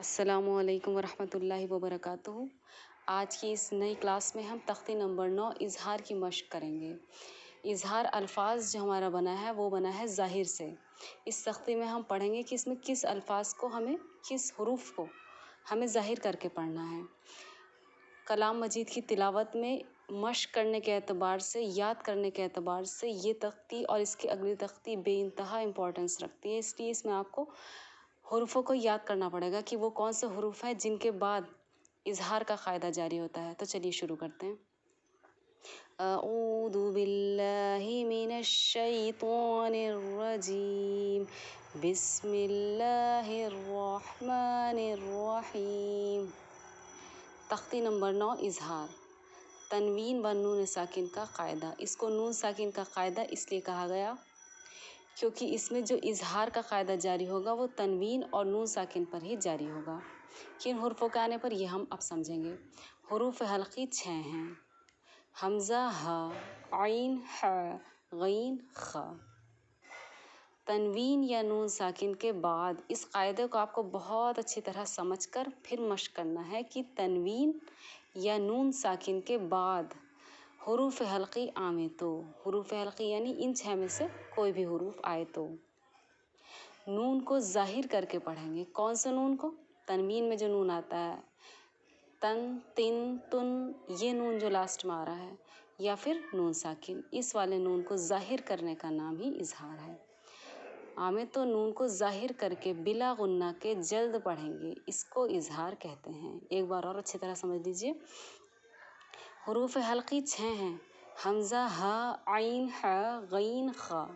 अस्सलामु अलैकुम वरहमतुल्लाहि वबरकातुहू। आज की इस नई क्लास में हम तख्ती नंबर 9 इजहार की मशक करेंगे। इजहार अल्फाज जो हमारा बना है वो बना है ज़ाहिर से। इस तख्ती में हम पढ़ेंगे कि इसमें किस अल्फाज को हमें, किस हरूफ को हमें ज़ाहिर करके पढ़ना है। कलाम मजीद की तिलावत में मशक करने के एतबार से, याद करने के एतबार से ये तख्ती और इसकी अगली तख्ती बेइंतहा इम्पोर्टेंस रखती है। इसलिए इसमें आपको हरूफों को याद करना पड़ेगा कि वो कौन से हरूफ हैं जिनके बाद इजहार का क़ायदा जारी होता है। तो चलिए शुरू करते हैं। अऊदु बिल्लाहि मिनश शैतानिर रजीम, बिस्मिल्लाहिर रहमानिर रहीम। तख्ती नंबर 9 इजहार। तनवीन व नून साकिन का क़ायदा। इसको नून साकिन का क़ायदा इसलिए कहा गया क्योंकि इसमें जो इजहार का क़ायदा जारी होगा वो तनवीन और नून साकिन पर ही जारी होगा। किन हुर्फ़ों के आने पर ये हम अब समझेंगे। हुरूफ हल्की 6 हैं। हमज़ा, हा, आइन, हा, गईन, खा। तनवीन या नून साकिन के बाद इस क़ायदे को आपको बहुत अच्छी तरह समझकर फिर मशक करना है कि तनवीन या नून साकिन के बाद हुरूफ हल्की आमे तो, हुरूफ हल्की यानी इन 6 में से कोई भी हुरूफ आए तो नून को ज़ाहिर करके पढ़ेंगे। कौन से नून को? तनवीन में जो नून आता है, तन, तिन, तुन, ये नून जो लास्ट में आ रहा है, या फिर नून साकिन, इस वाले नून को ज़ाहिर करने का नाम ही इजहार है। आमे तो नून को ज़ाहिर करके बिला गुन्ना के जल्द पढ़ेंगे, इसको इजहार कहते हैं। एक बार और अच्छी तरह समझ लीजिए। हुरूफ हल्की 6 हैं। हमज़ा, हा, आइन, हा, गईन, खा।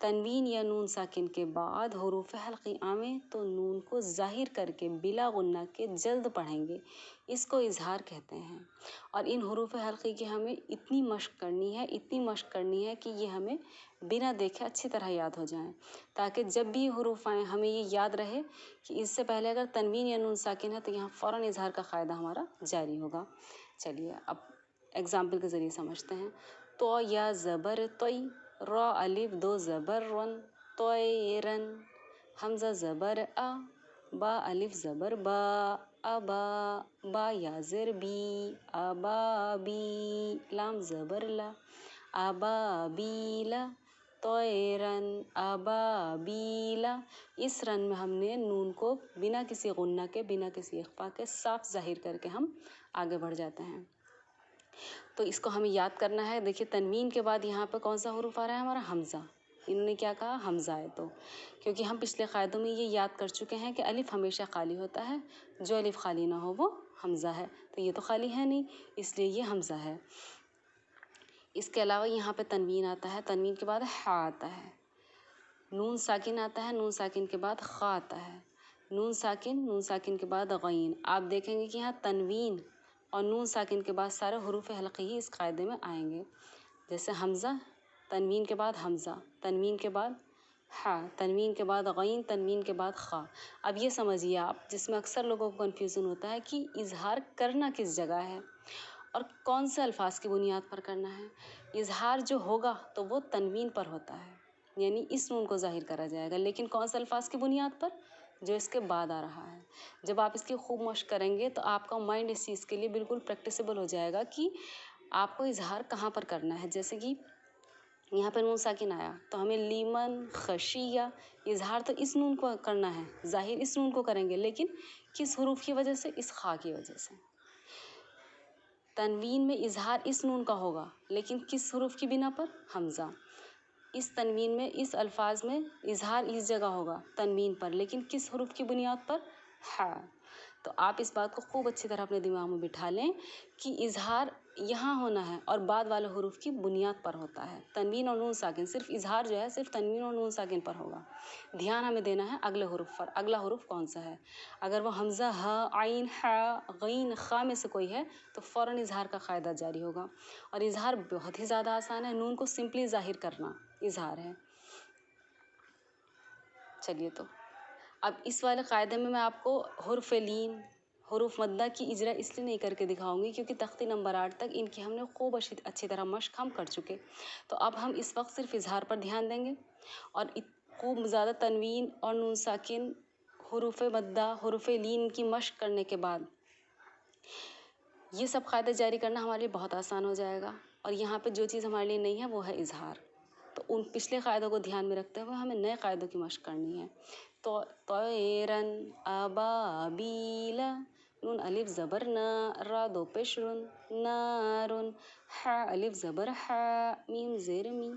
तनवीन या नून साकिन के बाद हुरूफ हल्की आमे तो नून को ज़ाहिर करके बिला गुन्ना के जल्द पढ़ेंगे, इसको इजहार कहते हैं। और इन हुरूफ हल्की की हमें इतनी मशक करनी है, इतनी मशक करनी है कि ये हमें बिना देखे अच्छी तरह याद हो जाएं, ताकि जब भी हुरूफ आएँ हमें ये याद रहे कि इससे पहले अगर तनवीन या नून साकिन है तो यहाँ फ़ौरन इजहार का क़ायदा हमारा जारी होगा। चलिए अब एग्ज़ाम्पल के ज़रिए समझते हैं। तो या ज़बर तोई, र अलिफ दो ज़बर रन, तोयरन। हमज़ा ज़बर आ, बा अलिफ ज़बर बा, अबा, बा या ज़र बी, अबा बी, लाम ज़बर ला, अबा बीला, तोयरन, अबा बीला। इस रन में हमने नून को बिना किसी गुन्ना के, बिना किसी इख्फा के साफ ज़ाहिर करके हम आगे बढ़ जाते हैं। तो इसको हमें याद करना है। देखिए तनवीन के बाद यहाँ पर कौन सा हुरूफ आ रहा है हमारा? हमज़ा। इन्होंने क्या कहा? हमज़ा है। तो क्योंकि हम पिछले क़ायदों में ये याद कर चुके हैं कि अलिफ हमेशा खाली होता है, जो अलिफ खाली ना हो वो हमज़ा है। तो ये तो खाली है नहीं, इसलिए ये हमज़ा है। इसके अलावा यहाँ पे तनवीन आता है, तनवीन के बाद हा आता है, नून साकिन आता है, नून साकिन के बाद खा आता है, नून साकिन के बाद गईन। आप देखेंगे कि यहाँ तनवीन और नून साकिन के बाद सारे हुरूफ हल्की ही इस क़ायदे में आएंगे। जैसे हमज़ा, तनवीन के बाद हमज़ा, तनवीन के बाद हा, तनवीन के बाद गईन, तनवीन के बाद खा। अब ये समझिए आप, जिसमें अक्सर लोगों को कन्फ्यूज़न होता है कि इजहार करना किस जगह है और कौन से अल्फाज की बुनियाद पर करना है। इजहार जो होगा तो वो तनवीन पर होता है, यानी इस नून को ज़ाहिर करा जाएगा, लेकिन कौन से अल्फाज की बुनियाद पर? जो इसके बाद आ रहा है। जब आप इसकी खूब मशक करेंगे तो आपका माइंड इस चीज़ के लिए बिल्कुल प्रैक्टिसेबल हो जाएगा कि आपको इजहार कहाँ पर करना है। जैसे कि यहाँ पर नून साकिन आया तो हमें लीमन, खशिया, इजहार तो इस नून को करना है, ज़ाहिर इस नून को करेंगे, लेकिन किस हुरूफ की वजह से? इस खा की वजह से। तनवीन में इजहार इस नून का होगा, लेकिन किस हुरूफ की बिना पर? हमज़ा। इस तनवीन में, इस अल्फाज में इजहार इस जगह होगा तनवीन पर, लेकिन किस हुरूफ की बुनियाद पर? हा। तो आप इस बात को खूब अच्छी तरह अपने दिमाग में बिठा लें कि इजहार यहाँ होना है और बाद वाले हुरूफ की बुनियाद पर होता है। तनवीन और नून साकिन, सिर्फ इजहार जो है सिर्फ तनवीन और नून साकिन पर होगा। ध्यान हमें देना है अगले हुरूफ पर, अगला हुरूफ कौन सा है। अगर वो हमज़ा, हा, आइन, हा, गईन, खा में से कोई है तो फ़ौरन इजहार का क़ायदा जारी होगा। और इजहार बहुत ही ज़्यादा आसान है, नून को सिंपली ज़ाहिर करना इजहार है। चलिए तो अब इस वाले क़ायदे में मैं आपको हुर्फ़ लीन, हुरूफ मद्दा की इजरा इसलिए नहीं करके दिखाऊंगी क्योंकि तख्ती नंबर 8 तक इनकी हमने खूब अच्छी तरह मशक हम कर चुके। तो अब हम इस वक्त सिर्फ इजहार पर ध्यान देंगे और खूब ज़्यादा तनवीन और नून साकिन حروف مدہ حروف لین کی مشق کرنے کے بعد یہ سب قاعدے جاری کرنا ہمارے لیے بہت آسان ہو جائے گا. اور یہاں پہ جو چیز ہمارے لیے نہیں ہے وہ ہے اظہار. تو ان پچھلے قاعدوں کو دھیان میں رکھتے ہوئے ہمیں نئے قاعدوں کی مشق کرنی ہے. تو طیرن ابابیل نون الف زبر نا را دو پیش رن نارن ح الف زبر ح میم زیر می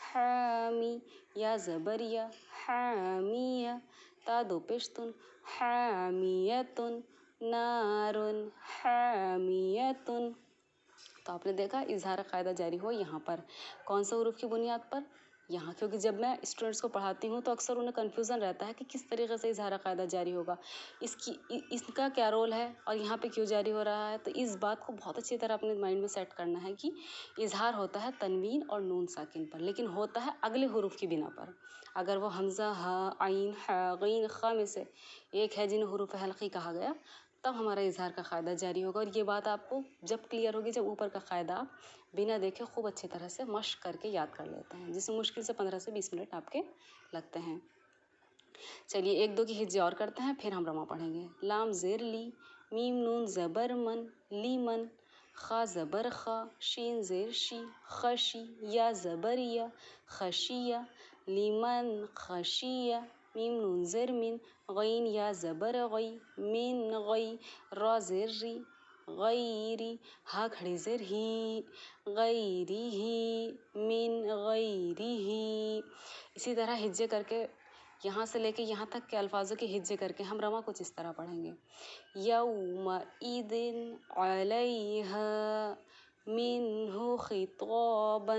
حامی یا زبر یا حامیہ تا دو پیشتن حامیتن نارن حامیتن. تو آپ نے دیکھا اظہار قاعدہ جاری ہو یہاں پر کون سے حروف کی بنیاد پر. یہاں کیونکہ جب میں اسٹوڈنٹس کو پڑھاتی ہوں تو اکثر انہیں کنفیوژن رہتا ہے کہ کس طریقے سے اظہار قاعدہ جاری ہوگا, اس کا کیا رول ہے اور یہاں پہ کیوں جاری ہو رہا ہے. تو اس بات کو بہت اچھی طرح اپنے مائنڈ میں سیٹ کرنا ہے کہ اظہار ہوتا ہے تنوین اور نون ساکن پر, لیکن ہوتا ہے اگلے حروف کی بنا پر. اگر وہ حمزہ ہ عین ح غین خ میں سے ایک ہے جنہیں حروف حلقی کہا گیا تب ہمارا اظہار کا قاعدہ جاری ہوگا. اور یہ بات آپ کو جب کلیئر ہوگی جب اوپر کا قاعدہ آپ بنا دیکھے خوب اچھی طرح سے مشق کر کے یاد کر لیتے ہیں, جس میں مشکل سے 15 سے 20 منٹ آپ کے لگتے ہیں. چلیے ایک دو کی ہجے اور کرتے ہیں پھر ہم رما پڑھیں گے. لام زیر لی میم نون زبر من لی من خا زبر خا شین زیر شی خشی یا زبر یا خشیہ لیمن خشیہ میم نون زیر من غین یا زبر غی من غی را زیر ری غیری ہا کھڑی زیر ہی غیری ہی من غیری ہی. اسی طرح ہجے کر کے یہاں سے لے کے یہاں تک کے الفاظوں کے ہجے کر کے ہم رما کچھ اس طرح پڑھیں گے. یومئذ علیہا منہ خطابا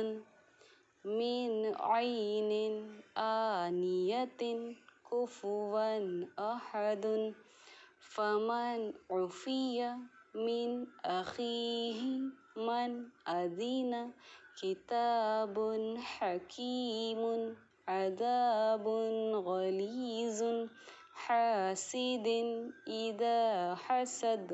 من عین آنیۃ کفوا احد فمن عفی من اخیہ من اذن کتاب حکیم عذاب غلیظ حاسد اذا حسد